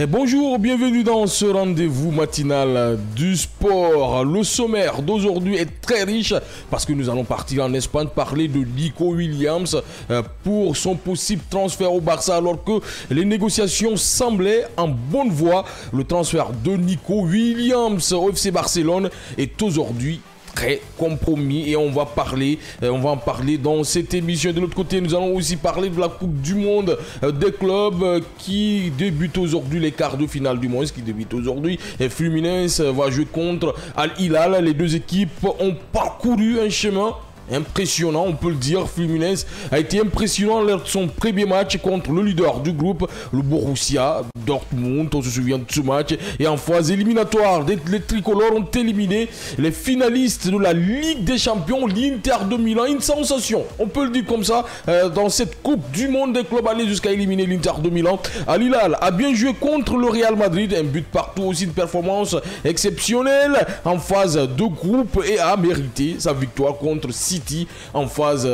Et bonjour, bienvenue dans ce rendez-vous matinal du sport. Le sommaire d'aujourd'hui est très riche parce que nous allons partir en Espagne parler de Nico Williams pour son possible transfert au Barça alors que les négociations semblaient en bonne voie. Le transfert de Nico Williams au FC Barcelone est aujourd'hui très compromis et on va en parler dans cette émission. De l'autre côté, nous allons aussi parler de la Coupe du Monde des clubs qui débute aujourd'hui, les quarts de finale du monde qui débute aujourd'hui. Fluminense va jouer contre Al Hilal. Les deux équipes ont parcouru un chemin impressionnant, on peut le dire. Fluminense a été impressionnant lors de son premier match contre le leader du groupe, le Borussia Dortmund. On se souvient de ce match. Et en phase éliminatoire, les tricolores ont éliminé les finalistes de la Ligue des Champions, l'Inter de Milan. Une sensation, on peut le dire comme ça, dans cette Coupe du Monde des clubs, aller jusqu'à éliminer l'Inter de Milan. Al Hilal a bien joué contre le Real Madrid, un but partout, aussi une performance exceptionnelle en phase de groupe et a mérité sa victoire contre City en phase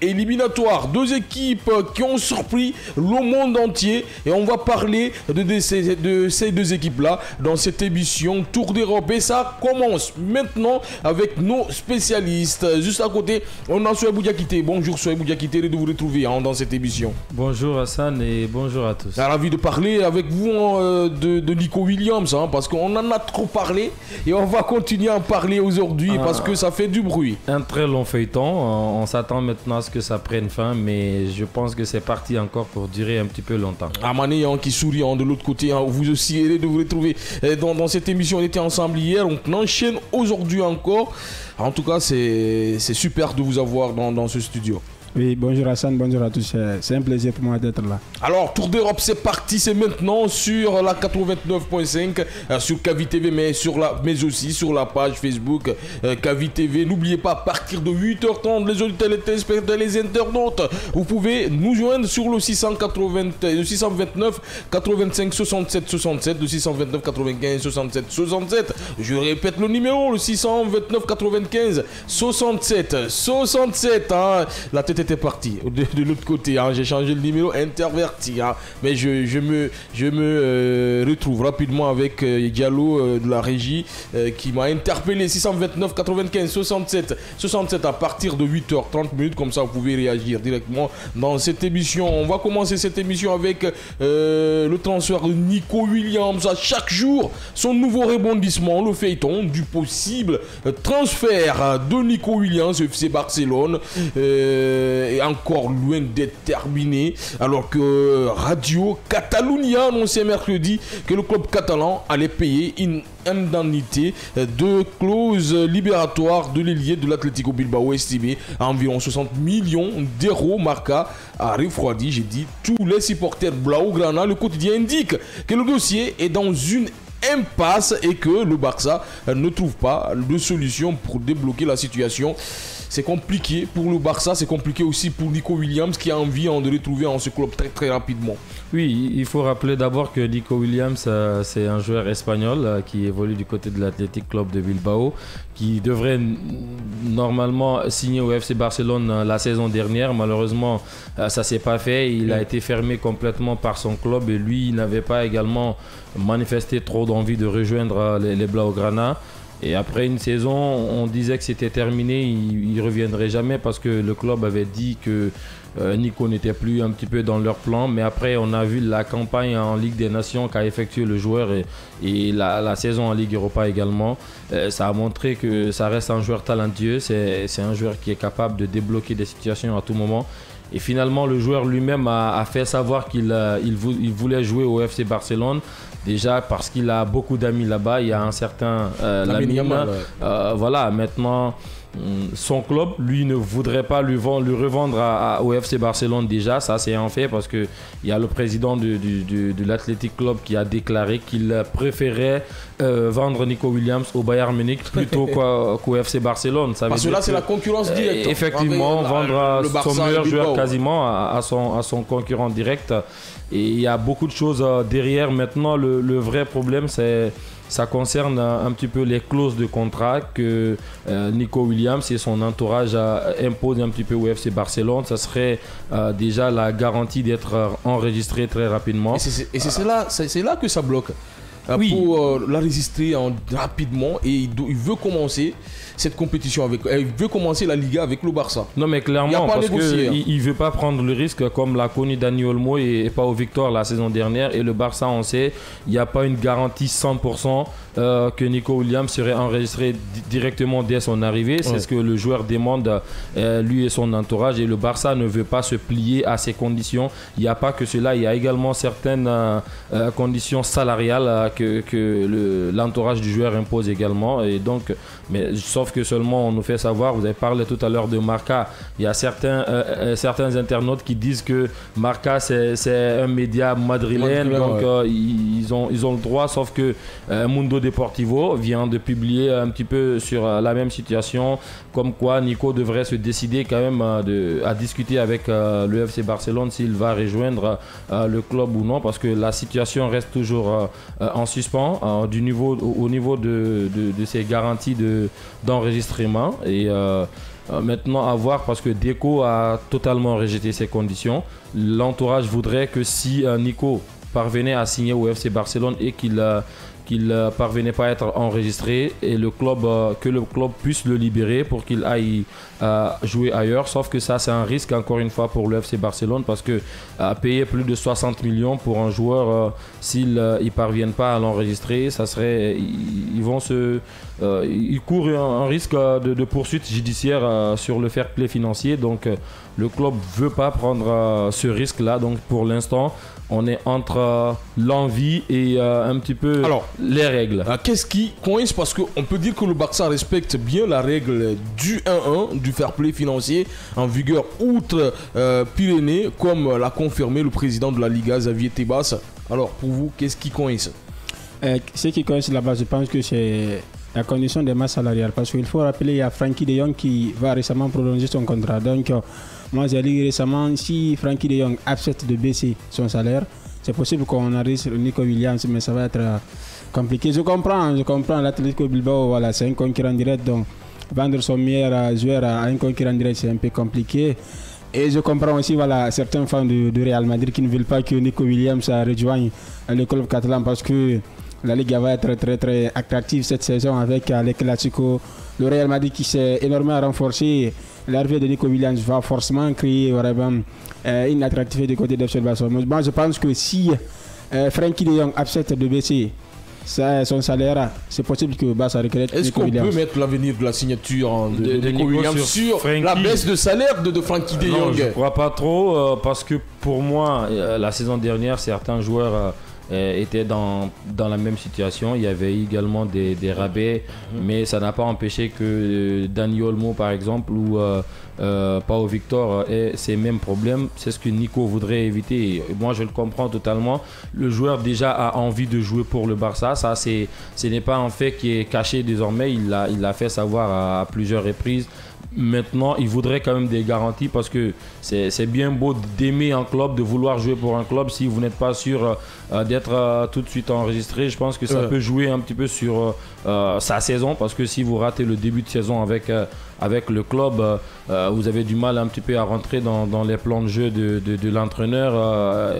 éliminatoire. Deux équipes qui ont surpris le monde entier et on va parler de ces deux équipes là dans cette émission Tour d'Europe et ça commence maintenant avec nos spécialistes. Juste à côté on a Souhaibou Diakité. Bonjour Souhaibou Diakité, de vous retrouver dans cette émission. Bonjour Hassan et bonjour à tous. Ravi de parler avec vous de Nico Williams parce qu'on en a trop parlé et on va continuer à en parler aujourd'hui parce que ça fait du bruit. Un très long feuilleton. On s'attend maintenant à ce que ça prenne fin, mais je pense que c'est parti encore pour durer un petit peu longtemps. Amane qui sourit de l'autre côté, vous aussi allez de vous retrouver dans cette émission. On était ensemble hier, on enchaîne aujourd'hui encore. En tout cas, c'est super de vous avoir dans ce studio. Oui, bonjour Hassan, bonjour à tous. C'est un plaisir pour moi d'être là. Alors, Tour d'Europe, c'est parti, c'est maintenant sur la 89.5, sur Kavi TV, mais aussi sur la page Facebook Kavi TV. N'oubliez pas, à partir de 8h30, les auditeurs, les téléspectateurs, les internautes, vous pouvez nous joindre sur le 629 85 67 67, le 629 95 67 67. Je répète le numéro, le 629 95 67 67. La tête était parti de l'autre côté, j'ai changé le numéro interverti, mais je me retrouve rapidement avec Diallo de la régie qui m'a interpellé. 629 95 67 67 à partir de 8h30 comme ça vous pouvez réagir directement dans cette émission. On va commencer cette émission avec le transfert de Nico Williams. À chaque jour son nouveau rebondissement, le feuilleton du possible transfert de Nico Williams au FC Barcelone est encore loin d'être terminé alors que Radio Catalunya annonçait mercredi que le club catalan allait payer une indemnité de clause libératoire de l'ailier de l'Atlético Bilbao estimé à environ 60 millions d'euros. Marca a refroidi, j'ai dit, tous les supporters blaugrana. Le quotidien indique que le dossier est dans une impasse et que le Barça ne trouve pas de solution pour débloquer la situation. C'est compliqué pour le Barça, c'est compliqué aussi pour Nico Williams qui a envie de retrouver ce club très très rapidement. Oui, il faut rappeler d'abord que Nico Williams, c'est un joueur espagnol qui évolue du côté de l'Athletic Club de Bilbao, qui devrait normalement signer au FC Barcelone la saison dernière. Malheureusement, ça ne s'est pas fait. Il a été fermé complètement par son club et lui, il n'avait pas également manifesté trop d'envie de rejoindre les Blaugrana. Et après une saison, on disait que c'était terminé, il ne reviendrait jamais parce que le club avait dit que Nico n'était plus un petit peu dans leur plan. Mais après, on a vu la campagne en Ligue des Nations qu'a effectué le joueur et la saison en Ligue Europa également. Ça a montré que ça reste un joueur talentueux, c'est un joueur qui est capable de débloquer des situations à tout moment. Et finalement, le joueur lui-même a fait savoir qu'il voulait jouer au FC Barcelone. Déjà parce qu'il a beaucoup d'amis là-bas. Il y a un certain Lamine Yamal. Voilà, maintenant, son club, lui, ne voudrait pas lui revendre au FC Barcelone déjà. Ça, c'est un fait parce qu'il y a le président de l'Athletic Club qui a déclaré qu'il préférait vendre Nico Williams au Bayern Munich plutôt qu'au FC Barcelone. Ça veut parce que là, c'est la concurrence directe. Effectivement, vendre son meilleur joueur quasiment à son concurrent direct. Et il y a beaucoup de choses derrière. Maintenant, le vrai problème, ça concerne un petit peu les clauses de contrat que Nico Williams Williams et son entourage imposent un petit peu au FC Barcelone, ça serait déjà la garantie d'être enregistré très rapidement. Et c'est là que ça bloque. Oui. Pour la résister rapidement, et il veut commencer cette compétition il veut commencer la Liga avec le Barça. Non mais clairement, parce qu'il ne veut pas prendre le risque comme l'a connu Dani Olmo et Pau Victor la saison dernière, et le Barça, on sait, il n'y a pas une garantie 100% que Nico Williams serait enregistré directement dès son arrivée. C'est ce que le joueur demande, lui et son entourage, et le Barça ne veut pas se plier à ces conditions. Il n'y a pas que cela, il y a également certaines conditions salariales que l'entourage du joueur impose également, et donc, mais sauf que seulement on nous fait savoir, vous avez parlé tout à l'heure de Marca, il y a certains internautes qui disent que Marca c'est un média madrilène, donc ils ont le droit, sauf que Mundo Deportivo vient de publier un petit peu sur la même situation, comme quoi Nico devrait se décider quand même à discuter avec le FC Barcelone s'il va rejoindre le club ou non, parce que la situation reste toujours en suspens au niveau de ces garanties d'enregistrement, et maintenant à voir, parce que Deco a totalement rejeté ces conditions. L'entourage voudrait que si Nico parvenait à signer au FC Barcelone et qu'il parvenait pas à être enregistré, et que le club puisse le libérer pour qu'il aille jouer ailleurs. Sauf que ça, c'est un risque encore une fois pour le FC Barcelone, parce que payer plus de 60 millions pour un joueur, s'ils ne parviennent pas à l'enregistrer, ça serait, ils courent un risque de poursuite judiciaire sur le fair play financier. Donc le club veut pas prendre ce risque-là. Donc pour l'instant, on est entre l'envie et un petit peu les règles. Qu'est-ce qui coince? Parce qu'on peut dire que le Barça respecte bien la règle du 1-1, du fair play financier en vigueur outre-Pyrénées, comme l'a confirmé le président de la Liga, Xavier Tebas. Alors pour vous, qu'est-ce qui coince? Ce qui coince là-bas, je pense que c'est la condition des masses salariales. Parce qu'il faut rappeler, il y a Frenkie de Jong qui va récemment prolonger son contrat. Donc moi j'ai lu récemment, si Frenkie de Jong accepte de baisser son salaire, c'est possible qu'on enregistre Nico Williams, mais ça va être compliqué. Je comprends l'Atlético Bilbao, voilà, c'est un concurrent direct, donc vendre son meilleur joueur à un concurrent direct, c'est un peu compliqué. Et je comprends aussi, voilà, certains fans de Real Madrid qui ne veulent pas que Nico Williams rejoigne le club catalan, parce que la Ligue va être très très attractive cette saison avec les Clasico. Le Real Madrid qui s'est énormément renforcé, l'arrivée de Nico Williams va forcément créer vraiment une attractivité du côté de FC Barcelone. Moi je pense que si Frenkie de Jong accepte de baisser son salaire, c'est possible que Barça recrute Nico Williams. Est-ce qu'on peut mettre l'avenir de la signature de Nico Williams sur la baisse de salaire de Frenkie de Jong? Je ne crois pas trop, parce que pour moi, la saison dernière, certains joueurs étaient dans la même situation. Il y avait également des rabais, mais ça n'a pas empêché que Dani Olmo par exemple ou Pau Victor ait ces mêmes problèmes. C'est ce que Nico voudrait éviter, et moi je le comprends totalement. Le joueur déjà a envie de jouer pour le Barça, ça ce n'est pas un fait qui est caché désormais, il l'a fait savoir à plusieurs reprises. Maintenant, il voudrait quand même des garanties, parce que c'est bien beau d'aimer un club, de vouloir jouer pour un club. Si vous n'êtes pas sûr d'être tout de suite enregistré, je pense que ça peut jouer un petit peu sur sa saison, parce que si vous ratez le début de saison avec le club, vous avez du mal un petit peu à rentrer dans les plans de jeu de l'entraîneur,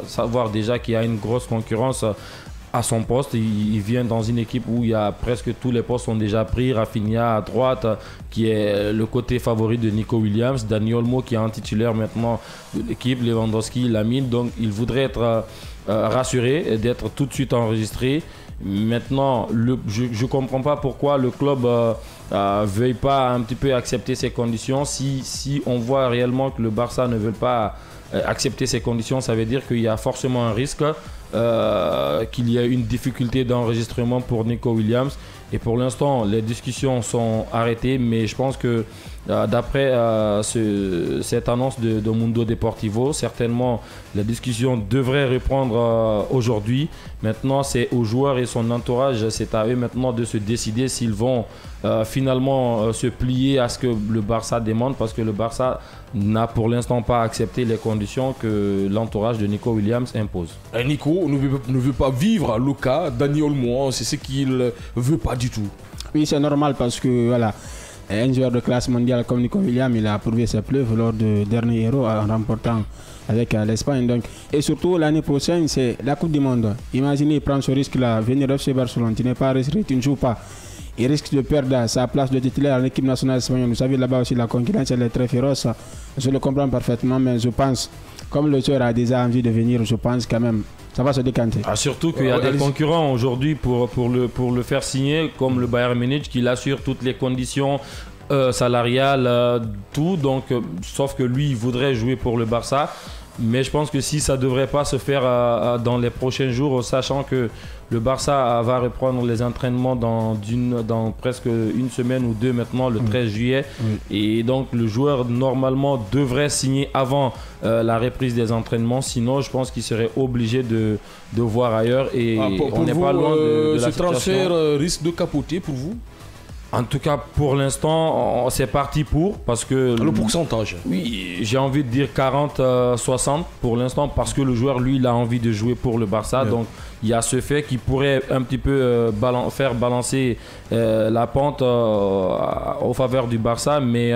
savoir déjà qu'il y a une grosse concurrence à son poste. Il vient dans une équipe où il y a presque tous les postes sont déjà pris. Rafinha à droite, qui est le côté favori de Nico Williams. Dani Olmo qui est un titulaire maintenant de l'équipe. Lewandowski, Lamine. Donc il voudrait être rassuré et d'être tout de suite enregistré. Maintenant, je ne comprends pas pourquoi le club veuille pas un petit peu accepter ces conditions. Si on voit réellement que le Barça ne veut pas accepter ces conditions, ça veut dire qu'il y a forcément un risque qu'il y a une difficulté d'enregistrement pour Nico Williams. Et pour l'instant, les discussions sont arrêtées, mais je pense que d'après cette annonce de Mundo Deportivo, certainement les discussions devraient reprendre aujourd'hui. Maintenant, c'est aux joueurs et son entourage, c'est à eux maintenant de se décider s'ils vont finalement se plier à ce que le Barça demande, parce que le Barça n'a pour l'instant pas accepté les conditions que l'entourage de Nico Williams impose. Et Nico ne veut pas vivre le cas Dani Olmo, c'est ce qu'il ne veut pas du tout. Oui, c'est normal, parce que voilà, un joueur de classe mondiale comme Nico Williams, il a prouvé ses preuves lors du dernier Euro en remportant avec l'Espagne. Donc, et surtout l'année prochaine, c'est la Coupe du Monde. Imaginez prendre ce risque-là, venir au FC Barcelone, tu n'es pas resté, tu ne joues pas. Il risque de perdre sa place de titulaire en équipe nationale espagnole. Vous savez, là-bas aussi, la concurrence elle est très féroce. Je le comprends parfaitement, mais je pense, comme le joueur a déjà envie de venir, je pense quand même, ça va se décanter. Surtout qu'il y a des concurrents aujourd'hui pour le faire signer, comme le Bayern Munich, qui l'assure toutes les conditions salariales, tout. Donc, sauf que lui, il voudrait jouer pour le Barça. Mais je pense que si ça ne devrait pas se faire dans les prochains jours, sachant que le Barça va reprendre les entraînements dans presque une semaine ou deux maintenant, le 13 juillet. Et donc le joueur normalement devrait signer avant la reprise des entraînements. Sinon, je pense qu'il serait obligé de voir ailleurs. Et on n'est pas loin de la situation. Ce transfert risque de capoter pour vous? En tout cas, pour l'instant, c'est parti pour, parce que... Le pourcentage? Oui, j'ai envie de dire 40-60 pour l'instant, parce que le joueur, lui, il a envie de jouer pour le Barça. Donc, il y a ce fait qui pourrait un petit peu faire balancer la pente en faveur du Barça, mais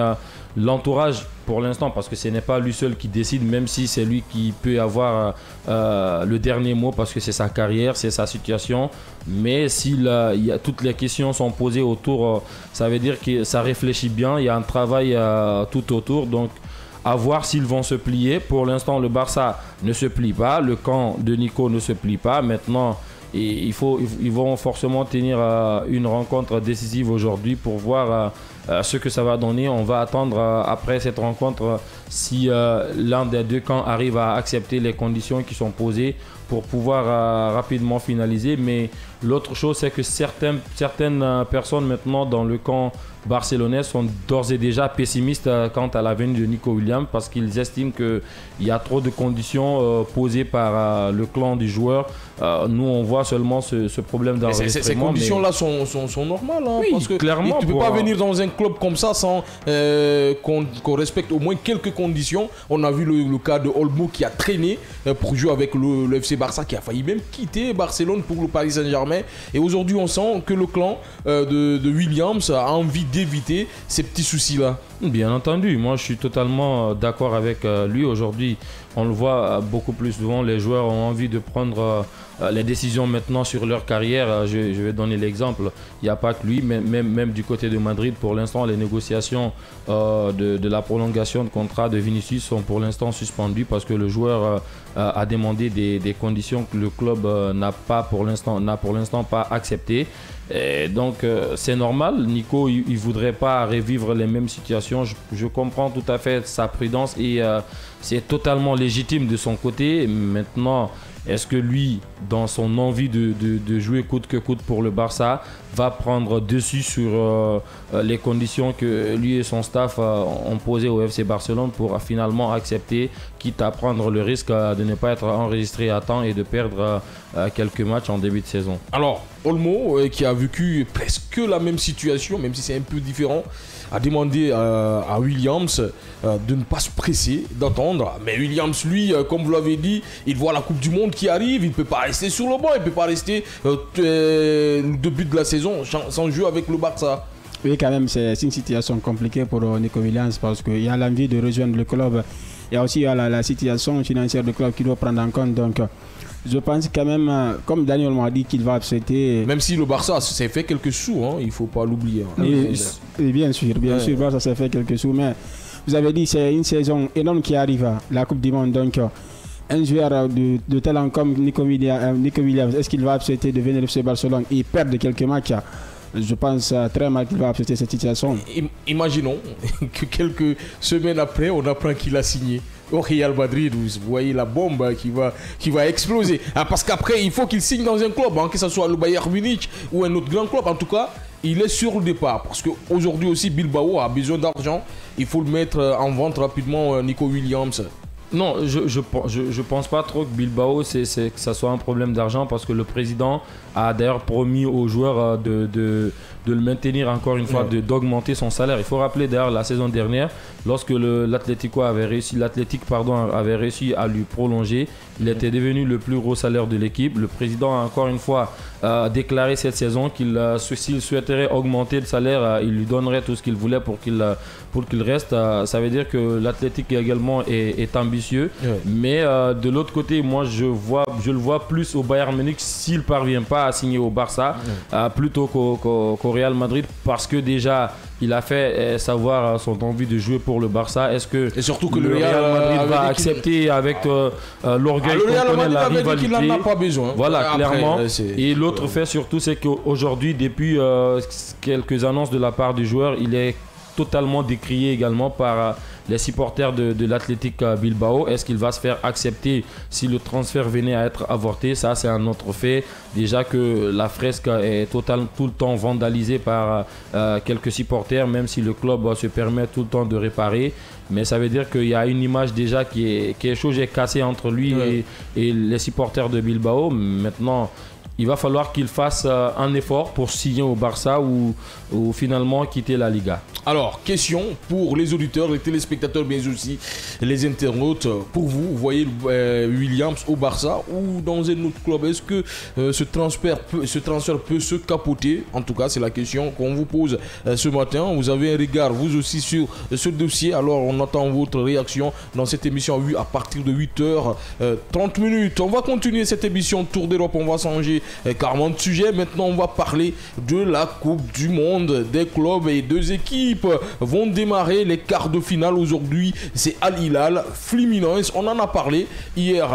l'entourage, pour l'instant, parce que ce n'est pas lui seul qui décide, même si c'est lui qui peut avoir le dernier mot, parce que c'est sa carrière, c'est sa situation. Mais si toutes les questions sont posées autour, ça veut dire que ça réfléchit bien, il y a un travail tout autour. Donc, à voir s'ils vont se plier. Pour l'instant, le Barça ne se plie pas, le camp de Nico ne se plie pas. Maintenant, ils vont forcément tenir une rencontre décisive aujourd'hui pour voir ce que ça va donner. On va attendre après cette rencontre si l'un des deux camps arrive à accepter les conditions qui sont posées pour pouvoir rapidement finaliser. Mais l'autre chose, c'est que certaines personnes maintenant dans le camp barcelonais sont d'ores et déjà pessimistes quant à la venue de Nico Williams, parce qu'ils estiment qu'il y a trop de conditions posées par le clan du joueur. Nous, on voit seulement ce problème d'enregistrement. Ces conditions-là sont normales. Hein, oui, parce que clairement. Tu ne peux pas venir dans un club comme ça sans qu'on respecte au moins quelques conditions. On a vu le cas de Olmo qui a traîné pour jouer avec le FC Barça, qui a failli même quitter Barcelone pour le Paris Saint-Germain. Et aujourd'hui, on sent que le clan de Williams a envie d'éviter ces petits soucis-là. Bien entendu, moi je suis totalement d'accord avec lui. Aujourd'hui, on le voit beaucoup plus souvent, les joueurs ont envie de prendre les décisions maintenant sur leur carrière. Je vais donner l'exemple, il n'y a pas que lui, mais même du côté de Madrid, pour l'instant, les négociations de la prolongation de contrat de Vinicius sont pour l'instant suspendues parce que le joueur a demandé des conditions que le club n'a pour l'instant pas acceptées. Et donc c'est normal, Nico il voudrait pas revivre les mêmes situations. Je comprends tout à fait sa prudence et c'est totalement légitime de son côté. Maintenant, est-ce que lui, dans son envie de jouer coûte que coûte pour le Barça, va prendre dessus sur les conditions que lui et son staff ont posées au FC Barcelone pour finalement accepter, quitte à prendre le risque de ne pas être enregistré à temps et de perdre quelques matchs en début de saison? Alors, Olmo, qui a vécu presque la même situation, même si c'est un peu différent, a demandé à Williams de ne pas se presser, d'attendre. Mais Williams, lui, comme vous l'avez dit, il voit la Coupe du Monde qui arrive, il ne peut pas rester sur le banc, il ne peut pas rester le début de la saison sans jouer avec le Barça. Oui, quand même, c'est une situation compliquée pour Nico Williams parce qu'il y a l'envie de rejoindre le club. Il y a aussi la situation financière du club qu'il doit prendre en compte. Donc, je pense quand même, comme Daniel m'a dit, qu'il va accepter. Même si le Barça s'est fait quelques sous, hein, il ne faut pas l'oublier. Hein. Et bien sûr, le Barça s'est fait quelques sous. Mais vous avez dit, c'est une saison énorme qui arrive, la Coupe du Monde. Donc, un joueur de talent comme Nico Williams, est-ce qu'il va accepter de venir au FC Barcelone et perdre quelques matchs? Je pense très mal qu'il va accepter cette situation. Imaginons que quelques semaines après, on apprend qu'il a signé au Real Madrid. Vous voyez la bombe qui va exploser. Parce qu'après, il faut qu'il signe dans un club, hein, que ce soit le Bayern Munich ou un autre grand club. En tout cas, il est sur le départ. Parce qu'aujourd'hui aussi, Bilbao a besoin d'argent. Il faut le mettre en vente rapidement, Nico Williams. Non, je pense pas trop que Bilbao, que ça soit un problème d'argent, parce que le président a d'ailleurs promis aux joueurs de le maintenir encore une fois, d'augmenter son salaire. Il faut rappeler d'ailleurs la saison dernière, lorsque l'Athletic avait réussi à lui prolonger, il était devenu le plus gros salaire de l'équipe. Le président, encore une fois, déclaré cette saison s'il souhaiterait augmenter le salaire, il lui donnerait tout ce qu'il voulait pour qu'il reste. Ça veut dire que l'Athletic également est ambitieux. Ouais. Mais de l'autre côté, moi je le vois plus au Bayern Munich s'il ne parvient pas à signer au Barça, plutôt qu'au Real Madrid, parce que déjà il a fait savoir son envie de jouer pour le Barça. Est-ce que, et surtout que le Real Madrid va accepter avec l'orgueil qu'on connaît, la rivalité? Il n'en a pas besoin. Voilà, clairement. Et l'autre fait surtout, c'est qu'aujourd'hui, depuis quelques annonces de la part du joueur, il est totalement décrié également par les supporters de l'Athletic Bilbao. Est-ce qu'il va se faire accepter si le transfert venait à être avorté? Ça, c'est un autre fait. Déjà que la fresque est tout le temps vandalisée par quelques supporters, même si le club se permet tout le temps de réparer. Mais ça veut dire qu'il y a une image déjà qui est chose est cassée entre lui et les supporters de Bilbao. Maintenant, il va falloir qu'il fasse un effort pour signer au Barça ou finalement quitter la Liga. Alors, question pour les auditeurs, les téléspectateurs, mais aussi les internautes. Pour vous, voyez Williams au Barça ou dans un autre club? Est-ce que ce transfert peut se capoter? En tout cas, c'est la question qu'on vous pose ce matin. Vous avez un regard, vous aussi, sur ce dossier. Alors, on attend votre réaction dans cette émission à partir de 8h30. On va continuer cette émission Tour d'Europe. On va changer carrément de sujet. Maintenant, on va parler de la Coupe du Monde des clubs, et deux équipes vont démarrer les quarts de finale aujourd'hui. C'est Al Hilal, Fluminense. On en a parlé hier,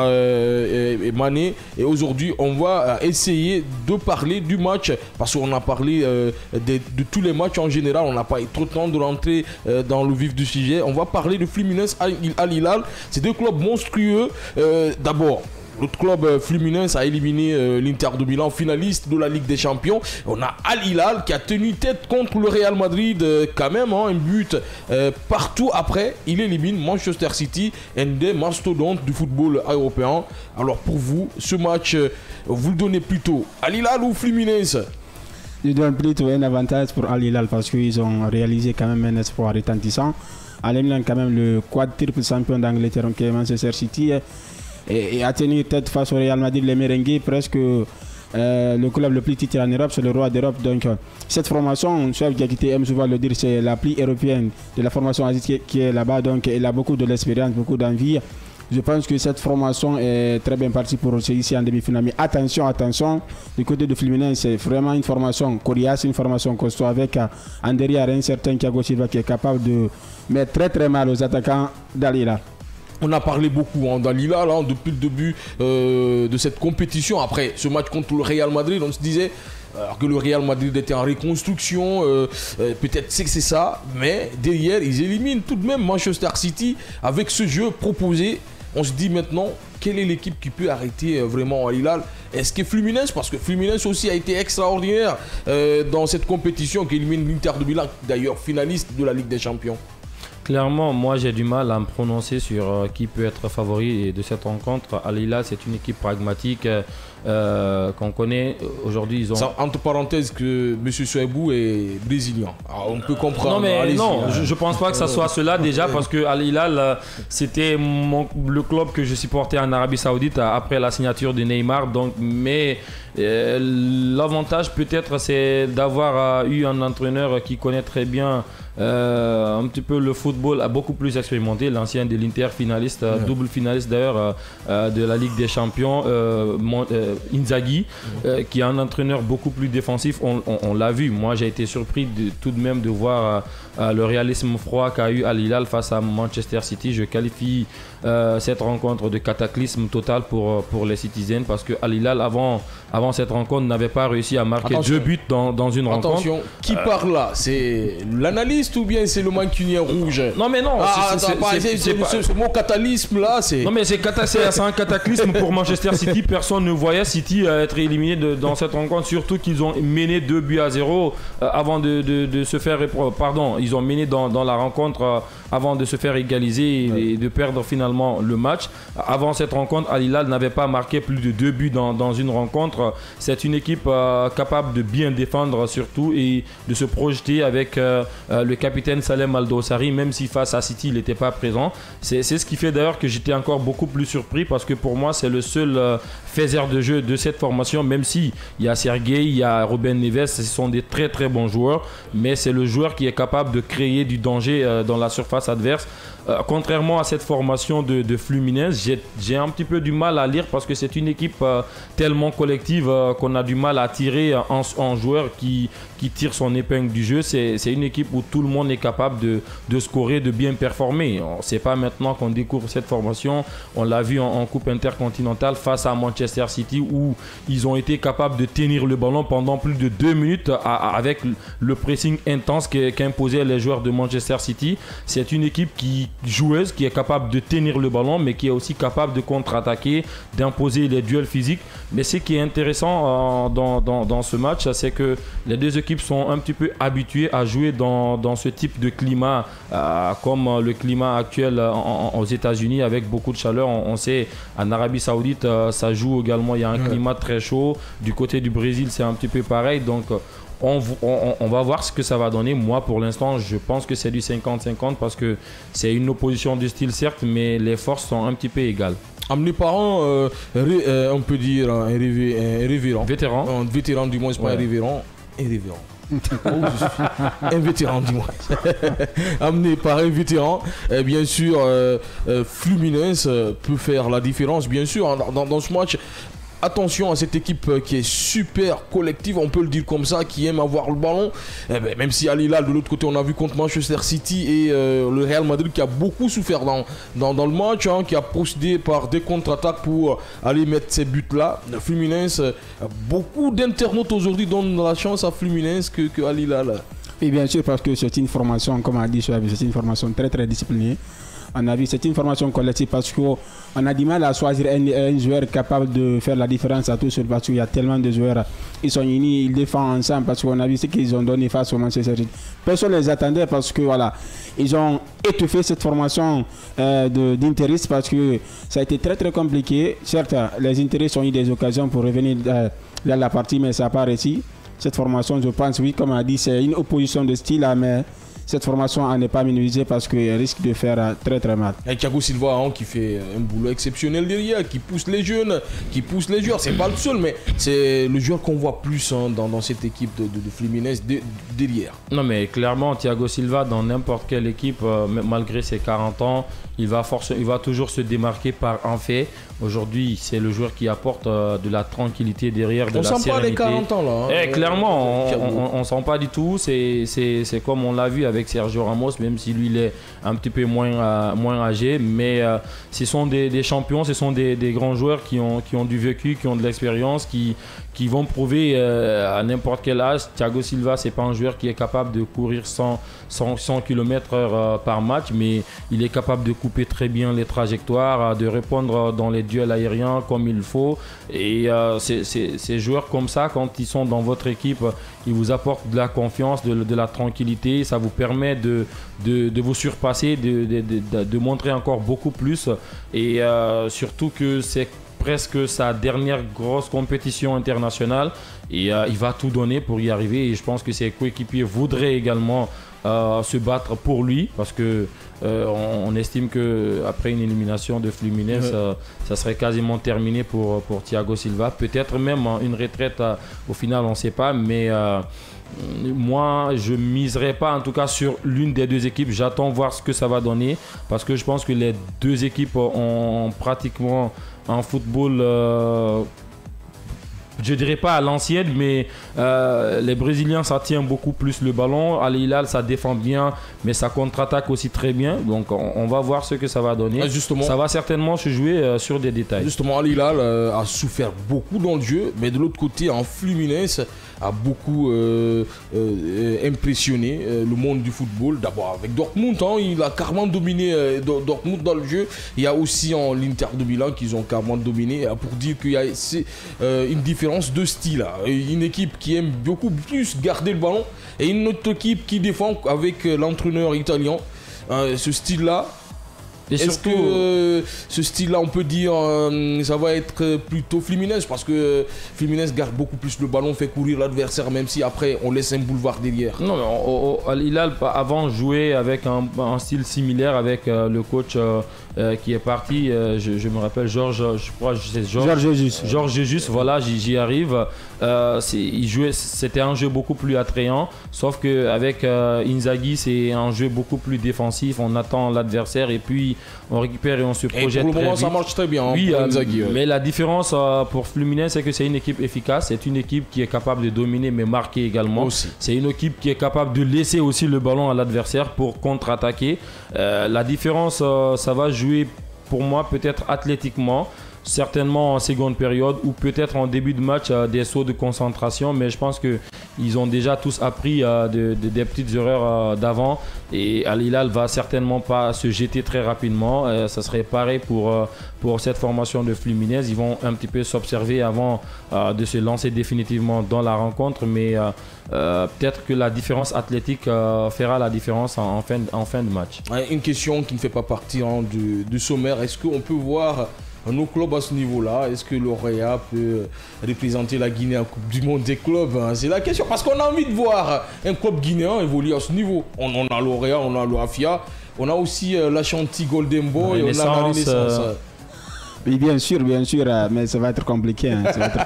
Mané, et aujourd'hui on va essayer de parler du match, parce qu'on a parlé de tous les matchs en général. On n'a pas eu trop de temps de rentrer dans le vif du sujet. On va parler de Fluminense, Al Hilal. C'est deux clubs monstrueux. D'abord, l'autre club Fluminense a éliminé l'Inter de Milan, finaliste de la Ligue des Champions. On a Al Hilal qui a tenu tête contre le Real Madrid quand même, un but partout. Après, il élimine Manchester City, un des mastodontes du football européen. Alors pour vous, ce match, vous le donnez plutôt Al Hilal ou Fluminense? Je donne plutôt un avantage pour Al Hilal parce qu'ils ont réalisé quand même un espoir retentissant. Al Hilal quand même le quadruple champion d'Angleterre, qui est Manchester City, et à tenir tête face au Real Madrid, les merengues, presque le club le plus titré en Europe, c'est le roi d'Europe. Donc cette formation, chef qui aime souvent le dire, c'est la plus européenne de la formation asiatique qui est là-bas. Donc elle a beaucoup de l'expérience, beaucoup d'envie. Je pense que cette formation est très bien partie pour réussir ici en demi-finale. Mais attention, du côté de Fluminense, c'est vraiment une formation coriace, une formation costaud, avec en derrière un certain Thiago Silva qui est capable de mettre très très mal aux attaquants d'Al Hilal. On a parlé beaucoup d'Al Hilal depuis le début de cette compétition. Après ce match contre le Real Madrid, on se disait que le Real Madrid était en reconstruction. Peut-être c'est ça, mais derrière, ils éliminent tout de même Manchester City avec ce jeu proposé. On se dit maintenant, quelle est l'équipe qui peut arrêter vraiment Al Hilal? Est-ce que Fluminense? Parce que Fluminense aussi a été extraordinaire dans cette compétition, qui élimine l'Inter de Milan, d'ailleurs finaliste de la Ligue des Champions. Clairement, moi j'ai du mal à me prononcer sur qui peut être favori de cette rencontre. Al Hilal, c'est une équipe pragmatique qu'on connaît. Aujourd'hui, ils ont... Ça, entre parenthèses, que M. Souaibou est brésilien. Alors, on peut comprendre. Non, mais non, je ne pense pas que ça soit cela déjà, parce que Al Hilal, c'était le club que je supportais en Arabie Saoudite après la signature de Neymar. Donc, mais l'avantage peut-être, c'est d'avoir eu un entraîneur qui connaît très bien un petit peu le football, a beaucoup plus expérimenté, l'ancien de l'Inter, finaliste, double finaliste d'ailleurs de la Ligue des Champions, Inzaghi, qui est un entraîneur beaucoup plus défensif. On l'a vu. Moi j'ai été surpris tout de même de voir le réalisme froid qu'a eu Al Hilal face à Manchester City. Je qualifie cette rencontre de cataclysme total pour les Citizens, parce que Al Hilal avant cette rencontre n'avait pas réussi à marquer deux buts dans une rencontre. Attention, qui parle là? C'est l'analyste ou bien c'est le mancunien rouge? Non mais non, ce mot catalysme là, c'est... Non mais c'est un cataclysme pour Manchester City. Personne ne voyait City être éliminé dans cette rencontre, surtout qu'ils ont mené 2-0 avant de se faire... Pardon, ils ont mené dans la rencontre avant de se faire égaliser et de perdre finalement le match. Avant cette rencontre, Al Hilal n'avait pas marqué plus de 2 buts dans une rencontre. C'est une équipe capable de bien défendre surtout, et de se projeter avec le le capitaine Salem Aldoussari, même si face à City il n'était pas présent. C'est ce qui fait d'ailleurs que j'étais encore beaucoup plus surpris, parce que pour moi c'est le seul faiseur de jeu de cette formation, même si il y a Sergueï, il y a Ruben Neves, ce sont des très très bons joueurs, mais c'est le joueur qui est capable de créer du danger dans la surface adverse. Contrairement à cette formation de Fluminense, j'ai un petit peu du mal à lire, parce que c'est une équipe tellement collective qu'on a du mal à tirer en joueur qui tire son épingle du jeu. C'est une équipe où tout le monde est capable de scorer, de bien performer. C'est pas maintenant qu'on découvre cette formation. On l'a vu en Coupe intercontinentale face à Manchester City, où ils ont été capables de tenir le ballon pendant plus de 2 minutes avec le pressing intense qu'imposaient les joueurs de Manchester City. C'est une équipe joueuse qui est capable de tenir le ballon, mais qui est aussi capable de contre-attaquer, d'imposer les duels physiques. Mais ce qui est intéressant dans ce match, c'est que les deux équipes sont un petit peu habituées à jouer dans ce type de climat, comme le climat actuel aux États-Unis, avec beaucoup de chaleur. On sait, en Arabie Saoudite, ça joue également, il y a un climat très chaud. Du côté du Brésil, c'est un petit peu pareil. Donc on va voir ce que ça va donner. Moi, pour l'instant, je pense que c'est du 50-50, parce que c'est une opposition de style, certes, mais les forces sont un petit peu égales. Amené par on peut dire un révérend. Vétéran. Un vétéran, du moins, c'est pas un révérend. Un révérend. Un vétéran, du moins. Amené par un vétéran. Bien sûr, Fluminense peut faire la différence, bien sûr, dans ce match. Attention à cette équipe qui est super collective, on peut le dire comme ça, qui aime avoir le ballon. Même si Al Hilal, de l'autre côté, on a vu contre Manchester City et le Real Madrid qui a beaucoup souffert dans le match, qui a procédé par des contre-attaques pour aller mettre ces buts-là. Fluminense, beaucoup d'internautes aujourd'hui donnent la chance à Fluminense que Al Hilal. Et bien sûr, parce que c'est une formation, comme a dit Chouabi, c'est une formation très très disciplinée. On a vu, c'est une formation collective, parce qu'on a du mal à choisir un joueur capable de faire la différence à tout seul, parce qu'il y a tellement de joueurs. Ils sont unis, ils défendent ensemble, parce qu'on a vu ce qu'ils ont donné face au Manchester City. Personne ne les attendait, parce que voilà, ils ont étouffé cette formation d'intéristes, parce que ça a été très très compliqué. Certes, les intéristes ont eu des occasions pour revenir dans la partie, mais ça n'a pas réussi. Cette formation, je pense, oui, comme on a dit, c'est une opposition de style, mais cette formation n'est pas minimisée, parce qu'elle risque de faire très très mal. Et Thiago Silva qui fait un boulot exceptionnel derrière, qui pousse les jeunes, qui pousse les joueurs. C'est pas le seul, mais c'est le joueur qu'on voit plus dans cette équipe de Fluminense derrière. Non, mais clairement, Thiago Silva, dans n'importe quelle équipe, malgré ses 40 ans, il va toujours se démarquer par un fait. Aujourd'hui, c'est le joueur qui apporte de la tranquillité derrière, de la sérénité. On sent pas les 40 ans là. Clairement, on sent pas du tout. C'est comme on l'a vu avec Sergio Ramos, même si lui il est un petit peu moins âgé. Mais ce sont des champions, ce sont des grands joueurs qui ont du vécu, qui ont de l'expérience, qui vont prouver à n'importe quel âge. Thiago Silva, c'est pas un joueur qui est capable de courir 100 km/h par match, mais il est capable de couper très bien les trajectoires, de répondre dans les duels aériens comme il faut. Et ces joueurs comme ça, quand ils sont dans votre équipe, ils vous apportent de la confiance, de la tranquillité. Ça vous permet de vous surpasser, de montrer encore beaucoup plus. Et surtout que c'est presque sa dernière grosse compétition internationale, et il va tout donner pour y arriver. Et je pense que ses coéquipiers voudraient également se battre pour lui, parce que on estime qu'après une élimination de Fluminense, ça serait quasiment terminé pour Thiago Silva. Peut-être même une retraite au final, on ne sait pas, mais moi je miserai pas en tout cas sur l'une des deux équipes. J'attends voir ce que ça va donner, parce que je pense que les deux équipes ont pratiquement un football, je dirais pas à l'ancienne, mais les Brésiliens, ça tient beaucoup plus le ballon. Al Hilal, ça défend bien, mais ça contre-attaque aussi très bien. Donc on va voir ce que ça va donner. Justement, ça va certainement se jouer sur des détails. Justement, Al Hilal a souffert beaucoup dans le jeu, mais de l'autre côté, en Fluminense a beaucoup impressionné le monde du football. D'abord avec Dortmund, il a carrément dominé Dortmund dans le jeu. Il y a aussi l'Inter de Milan qu'ils ont carrément dominé, pour dire qu'il y a une différence de style. Une équipe qui aime beaucoup plus garder le ballon et une autre équipe qui défend avec l'entraîneur italien. Ce style-là, Est-ce surtout... que ce style-là, on peut dire, ça va être plutôt Fluminense parce que Fluminense garde beaucoup plus le ballon, fait courir l'adversaire, même si après on laisse un boulevard derrière. Non, mais Al Hilal avant jouait avec un style similaire avec le coach qui est parti. Je me rappelle Georges Jesus. Voilà, j'y arrive. C'était un jeu beaucoup plus attrayant, sauf qu'avec Inzaghi, c'est un jeu beaucoup plus défensif. On attend l'adversaire et puis on récupère et on se projette. Et pour le moment, vite. ça marche très bien. Oui, pour Inzaghi, mais la différence pour Fluminense, c'est que c'est une équipe efficace. C'est une équipe qui est capable de dominer, mais marquer également. C'est une équipe qui est capable de laisser aussi le ballon à l'adversaire pour contre-attaquer. La différence, ça va jouer pour moi peut-être athlétiquement. Certainement en seconde période ou peut-être en début de match des sauts de concentration, mais je pense qu'ils ont déjà tous appris des petites erreurs d'avant et Al Hilal va certainement pas se jeter très rapidement. Ça serait pareil pour cette formation de Fluminense. Ils vont un petit peu s'observer avant de se lancer définitivement dans la rencontre, mais peut-être que la différence athlétique fera la différence en fin de match. Une question qui ne fait pas partie du sommaire, est-ce qu'on peut voir nos clubs à ce niveau-là, est-ce que l'Orea peut représenter la Guinée en Coupe du Monde des clubs? C'est la question, parce qu'on a envie de voir un club guinéen évoluer à ce niveau. On a l'Orea, on a l'Afia, on a aussi l'Ashanti Golden Boy, on a la Renaissance. Oui, bien sûr, mais ça va être compliqué.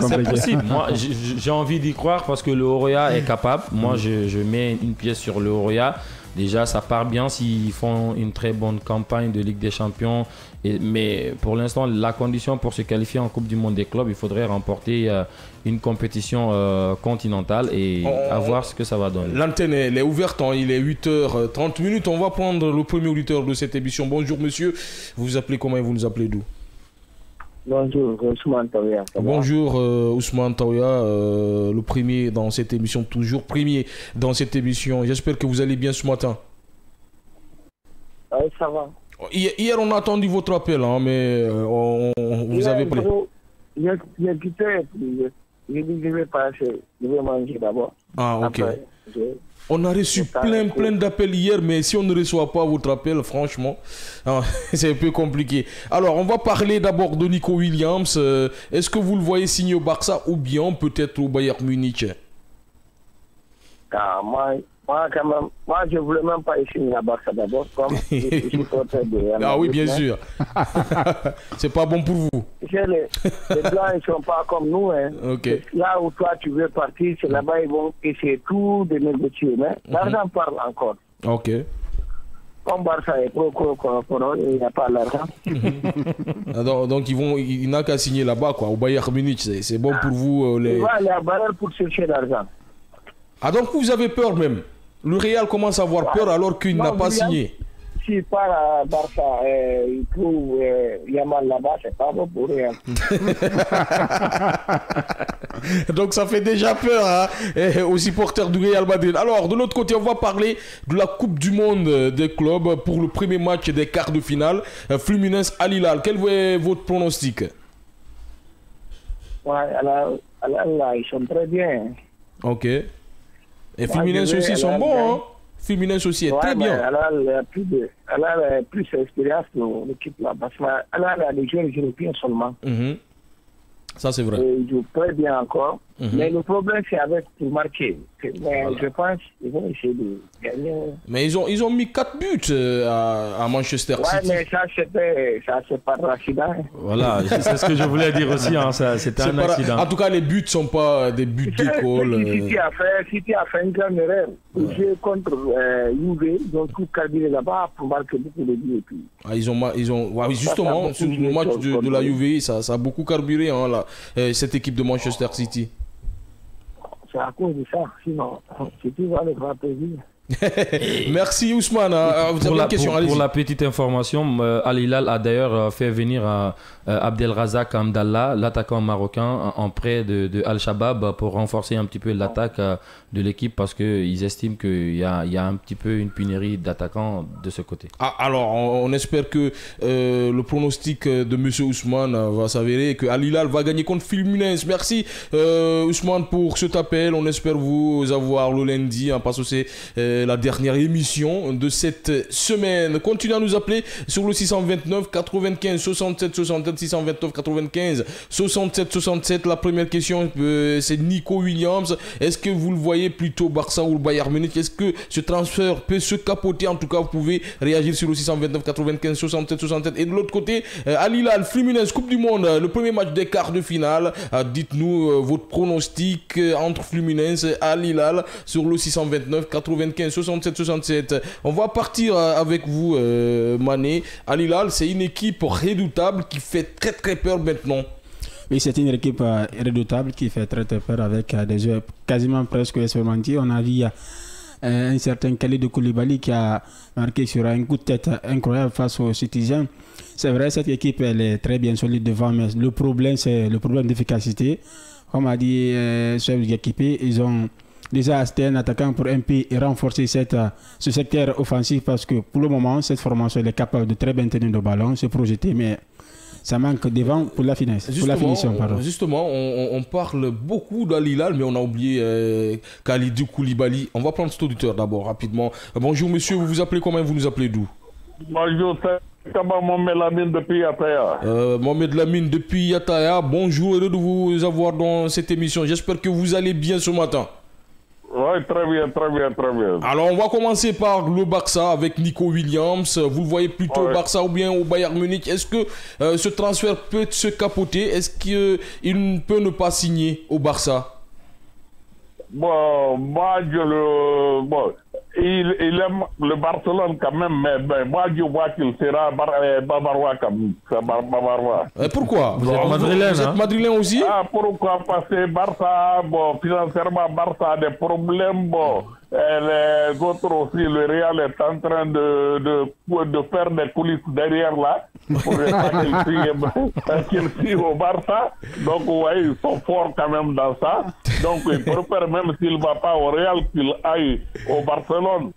C'est possible. Moi, j'ai envie d'y croire parce que le Orea est capable. Moi, je mets une pièce sur le Orea. Déjà, ça part bien s'ils font une très bonne campagne de Ligue des Champions. Mais pour l'instant, la condition pour se qualifier en Coupe du Monde des clubs, il faudrait remporter une compétition continentale et voir ce que ça va donner. L'antenne elle est ouverte, il est 8h30. On va prendre le premier auditeur de cette émission. Bonjour monsieur, vous vous appelez comment et vous nous appelez d'où? Bonjour, Ousmane Taouya. Bonjour Ousmane Taouya, le premier dans cette émission, toujours premier dans cette émission. J'espère que vous allez bien ce matin. Oui, ça va. Hier, on a attendu votre appel, mais vous avez pris. J'ai quitté, j'ai dit que je vais passer, je vais manger d'abord. Ah, ok. Après, on a reçu plein d'appels hier, mais si on ne reçoit pas votre appel, franchement, c'est un peu compliqué. Alors, on va parler d'abord de Nico Williams. Est-ce que vous le voyez signer au Barça ou bien peut-être au Bayern Munich? Moi, quand même, je ne voulais même pas signer à Barça d'abord, comme je suis supporter de Real Madrid. Ah oui, bien sûr. C'est pas bon pour vous. Les blancs, ils ne sont pas comme nous. Hein. Okay. Là où toi, tu veux partir, c'est là-bas, ils vont essayer tout de négocier. Mais l'argent parle encore. Ok. Comme Barça est pro, il n'y a pas l'argent. Donc, il n'a qu'à signer là-bas, quoi, au Bayern Munich. C'est bon pour vous. Il va aller à Bayern pour chercher l'argent. Ah, donc vous avez peur même? Le Real commence à avoir peur alors qu'il n'a pas signé. S'il part à Barça, il trouve Yamal là-bas, c'est pas bon pour Real. Donc ça fait déjà peur aux supporters du Real Madrid. Alors de l'autre côté, on va parler de la Coupe du Monde des clubs pour le premier match des quarts de finale. Fluminense Al Hilal. Quel est votre pronostic? Ouais, ils sont très bien. Ok. Et Fluminense aussi, ils sont bons. Hein? Fluminense aussi est très bien. Elle a plus d'expérience que l'équipe là. Parce qu'elle a des joueurs européens seulement. Ça, c'est vrai. Ils jouent très bien encore. Mais le problème, c'est avec pour marquer. Mais je pense qu'ils vont essayer de gagner. Mais ils ont mis 4 buts à Manchester City. Ouais, mais ça, c'est pas un accident. Voilà, c'est ce que je voulais dire aussi. C'était un accident. En tout cas, les buts ne sont pas des buts d'école. City a fait une grande erreur. Ils jouent contre Juve. Ils ont tout carburé là-bas pour marquer beaucoup de buts. Justement, sur le match de la Juve, ça a beaucoup carburé, cette équipe de Manchester City. C'est à cause de ça, sinon, City va le faire plaisir. Merci Ousmane. Vous avez une question? Pour la petite information, Al Hilal a d'ailleurs fait venir Abdelrazak Amdallah, l'attaquant marocain, en prêt de Al-Shabaab pour renforcer un petit peu l'attaque de l'équipe parce qu'ils estiment qu'il y a un petit peu une pénurie d'attaquants de ce côté. Alors, on espère que le pronostic de M. Ousmane va s'avérer et que Al Hilal va gagner contre Fluminense. Merci Ousmane pour cet appel. On espère vous avoir le lundi parce que c'est la dernière émission de cette semaine. Continuez à nous appeler sur le 629 95 67 67 629 95 67 67. La première question, c'est Nico Williams. Est-ce que vous le voyez plutôt Barça ou le Bayern Munich? Est-ce que ce transfert peut se capoter? En tout cas, vous pouvez réagir sur le 629 95 67 67. Et de l'autre côté, Al Hilal, Fluminense, Coupe du Monde, le premier match des quarts de finale. Dites-nous votre pronostic entre Fluminense et Al Hilal sur le 629 95 67 67. On va partir avec vous, Mané. Al Hilal, c'est une équipe redoutable qui fait très très peur maintenant. Oui, c'est une équipe redoutable qui fait très très peur avec des joueurs quasiment presque expérimentés. On a vu un certain Khalidou Koulibaly qui a marqué sur un coup de tête incroyable face aux Citizens. C'est vrai, cette équipe elle est très bien solide devant, mais le problème c'est le problème d'efficacité. Comme a dit chef d'équipe, ils ont déjà acheté un attaquant pour un peu renforcer ce secteur offensif parce que pour le moment, cette formation elle est capable de très bien tenir le ballon, se projeter, mais ça manque devant pour la finesse, pour la finition. Pardon. Justement, on parle beaucoup d'Al Hilal, mais on a oublié Khalidou Koulibaly. On va prendre cet auditeur d'abord, rapidement. Bonjour monsieur, vous vous appelez comment? Vous nous appelez d'où? Bonjour, c'est Mohamed Lamine depuis Yataya. Mohamed Lamine depuis Yataya. Bonjour, heureux de vous avoir dans cette émission. J'espère que vous allez bien ce matin. Oui, très bien, très bien, très bien. Alors, on va commencer par le Barça avec Nico Williams. Vous le voyez plutôt au Barça ou bien au Bayern Munich. Est-ce que ce transfert peut se capoter? Est-ce qu'il peut ne pas signer au Barça? Bon, moi, il aime le Barcelone quand même, mais moi, je vois qu'il sera bavarois comme ça, bavarois. Pourquoi? Vous êtes madrilène, vous êtes madrilène aussi? Pourquoi? Parce que Barça, financièrement, Barça a des problèmes, les autres aussi, le Real est en train de faire des coulisses derrière là pour qu'il signe au Barça. Donc, ouais, ils sont forts quand même dans ça. Donc, ils préfèrent même s'il ne va pas au Real qu'il aille au Barcelone,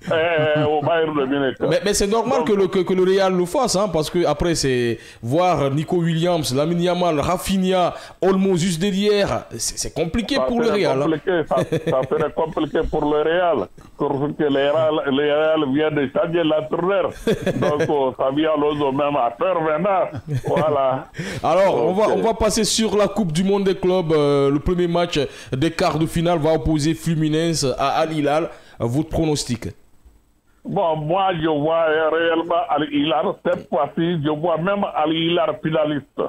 au Bayern de Munich. Mais c'est normal que le Real le fasse, hein, parce que après c'est voir Nico Williams, Lamine Yamal, Rafinha, Olmo juste derrière, c'est compliqué ça pour le Real. Ça serait compliqué pour le Real. Surtout que le Real vient de changer l'entraîneur. Donc, ça vient l'autre même à peur maintenant. Voilà. Alors, on va passer sur la Coupe du Monde des clubs. Le premier match des quarts de finale va opposer Fluminense à Al Hilal. Votre pronostic? Bon, moi, je vois réellement Al Hilal. Cette fois-ci, je vois même Al Hilal finaliste.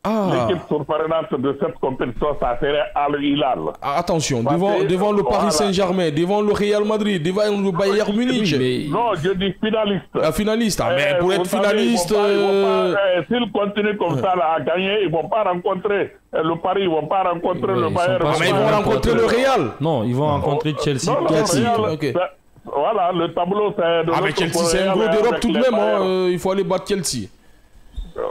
L'équipe surprenante de cette compétition, ça serait Al Hilal. Attention, devant le Paris Saint-Germain, devant le Real Madrid, devant le Bayern Munich. Non, je dis finaliste. Finaliste, mais pour être finaliste... S'ils continuent comme ça là, à gagner, ils ne vont pas rencontrer le Paris, ils ne vont pas rencontrer le Bayern. Mais ils vont rencontrer le Real. Non, ils vont rencontrer Chelsea. Voilà, le tableau, c'est... mais Chelsea, c'est un gros d'Europe tout de même. Il faut aller battre Chelsea.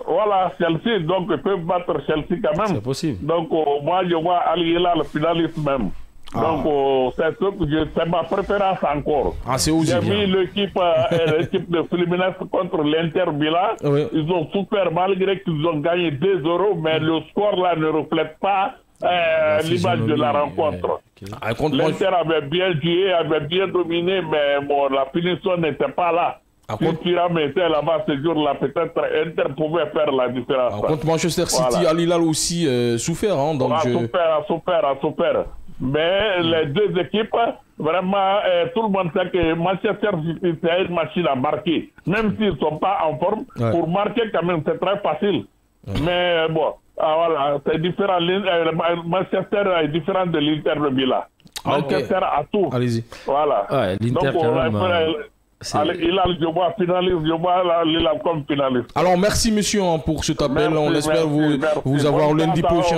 Voilà, Chelsea, donc ils peuvent battre Chelsea quand même. C'est possible. Donc, moi, je vois Al Hilal finaliste même. Donc, c'est ma préférence encore. J'ai vu l'équipe de Fluminense contre l'Inter Milan. Oui. Ils ont souffert malgré qu'ils ont gagné 2-0, mais le score là ne reflète pas l'image de la rencontre. L'Inter avait bien joué, avait bien dominé, mais la finition n'était pas là. Si Thuram était là-bas ce jour-là, peut-être Inter pouvait faire la différence. Contre Manchester City, Al Hilal aussi souffert dans le jeu. Souffert. Mais les deux équipes, vraiment, tout le monde sait que Manchester City, c'est une machine à marquer. Même s'ils ne sont pas en forme, pour marquer quand même, c'est très facile. Mais bon, voilà, c'est différent. Manchester est différent de l'Inter de Milan. Manchester a tout. Allez-y. Voilà. L'Inter quand même... je vois finaliste, je vois Hilal comme finaliste. Alors merci monsieur pour cet appel, on espère vous avoir lundi prochain.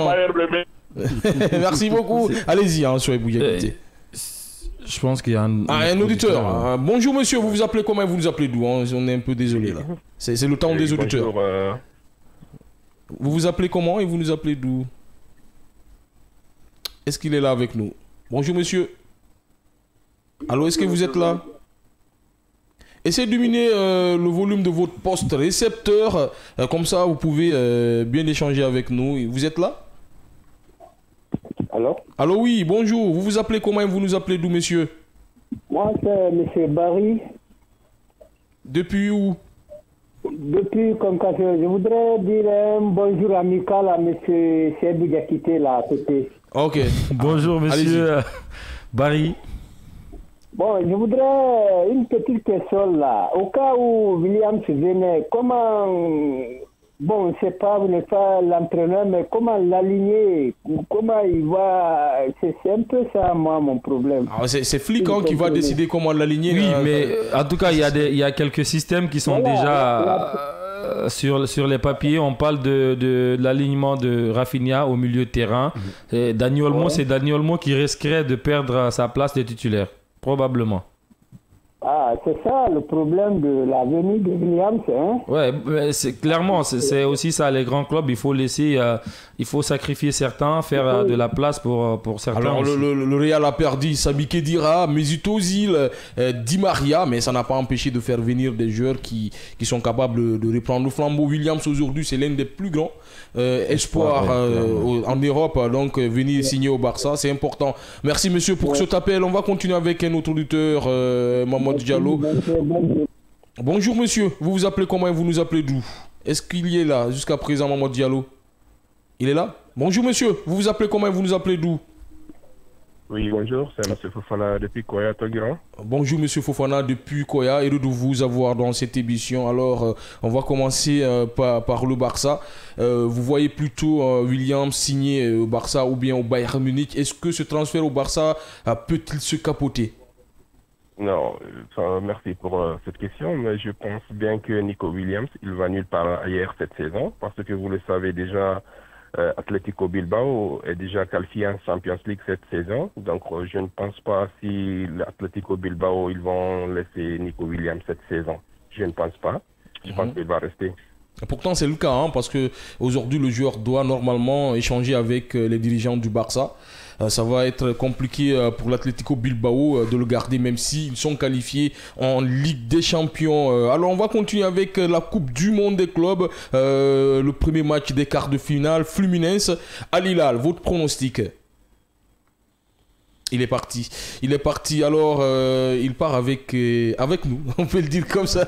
Merci beaucoup. Allez-y, soyez bouillés. Je pense qu'il y a un auditeur. Bonjour monsieur, vous vous appelez comment et vous nous appelez d'où? On est un peu désolé là. C'est le temps des auditeurs. Vous vous appelez comment et vous nous appelez d'où? Est-ce qu'il est là avec nous? Bonjour monsieur. Allô, est-ce que vous êtes là? Essayez de diminuer le volume de votre poste récepteur. Comme ça, vous pouvez bien échanger avec nous. Vous êtes là? Allô? Allô, oui, bonjour. Vous vous appelez comment et vous nous appelez d'où, monsieur? Moi, c'est M. Barry. Depuis où? Depuis Concassion. Je voudrais dire un bonjour amical à M. Sebou Diakité, là, à côté. Ok. Bonjour, monsieur Barry. Bon, je voudrais une petite question là. Au cas où Williams venait, comment, bon, je ne sais pas, vous n'êtes pas l'entraîneur, mais comment l'aligner? Comment il va? C'est un peu ça, moi, mon problème. C'est Flick qui va décider comment l'aligner. Oui, mais en tout cas, il y a quelques systèmes qui sont déjà sur les papiers. On parle de l'alignement de Rafinha au milieu de terrain. Dani Olmo, c'est Dani Olmo qui risquerait de perdre sa place de titulaire. Probablement. Ah, c'est ça le problème de la venue de Williams, hein? Ouais, c'est clairement, c'est aussi ça, les grands clubs, il faut laisser, il faut sacrifier certains, faire de la place pour certains. Alors le Real a perdu Sami Khedira, Mesut Ozil, Di Maria, mais ça n'a pas empêché de faire venir des joueurs qui sont capables de reprendre le flambeau. Williams aujourd'hui, c'est l'un des plus grands espoirs en Europe, donc venir signer au Barça, c'est important. Merci monsieur pour cet appel. On va continuer avec un autre auditeur, Mamadou Diallo. Bonjour monsieur, vous vous appelez comment et vous nous appelez d'où? Est-ce qu'il y est là jusqu'à présent, Mamadou Diallo? Il est là? Bonjour monsieur, vous vous appelez comment et vous nous appelez d'où? Oui, bonjour, c'est M. Fofana depuis Koya, Toguiran. Bonjour M. Fofana depuis Koya, heureux de vous avoir dans cette émission. Alors, on va commencer par le Barça. Vous voyez plutôt Williams signer au Barça ou bien au Bayern Munich. Est-ce que ce transfert au Barça peut-il se capoter? Non, merci pour cette question, mais je pense bien que Nico Williams, il va nulle part ailleurs cette saison, parce que vous le savez déjà, Atlético Bilbao est déjà qualifié en Champions League cette saison, donc je ne pense pas si l'Atlético Bilbao, ils vont laisser Nico Williams cette saison. Je ne pense pas, je pense qu'il va rester. Pourtant c'est le cas, hein, parce que aujourd'hui le joueur doit normalement échanger avec les dirigeants du Barça. Ça va être compliqué pour l'Atlético Bilbao de le garder, même s'ils sont qualifiés en Ligue des Champions. Alors on va continuer avec la Coupe du Monde des clubs, le premier match des quarts de finale, Fluminense Al Hilal. Votre pronostic? Il est parti. Alors, il part avec nous. On peut le dire comme ça.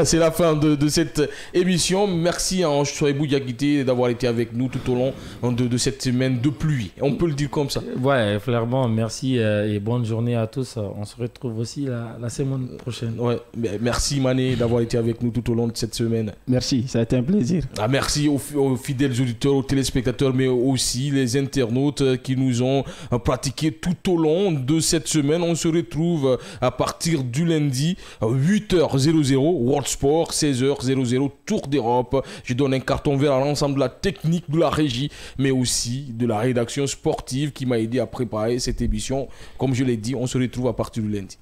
C'est la fin de cette émission. Merci à Sebou Diakité d'avoir été avec nous tout au long de cette semaine de pluie. On peut le dire comme ça. Ouais, clairement. Merci et bonne journée à tous. On se retrouve aussi la semaine prochaine. Ouais. Merci Mané d'avoir été avec nous tout au long de cette semaine. Merci, ça a été un plaisir. Merci aux fidèles auditeurs, aux téléspectateurs, mais aussi les internautes qui nous ont pratiqué tout au long de cette semaine. On se retrouve à partir du lundi 8h00 World Sport, 16h00 Tour d'Europe. Je donne un carton vert à l'ensemble de la technique, de la régie, mais aussi de la rédaction sportive qui m'a aidé à préparer cette émission. Comme je l'ai dit, on se retrouve à partir du lundi.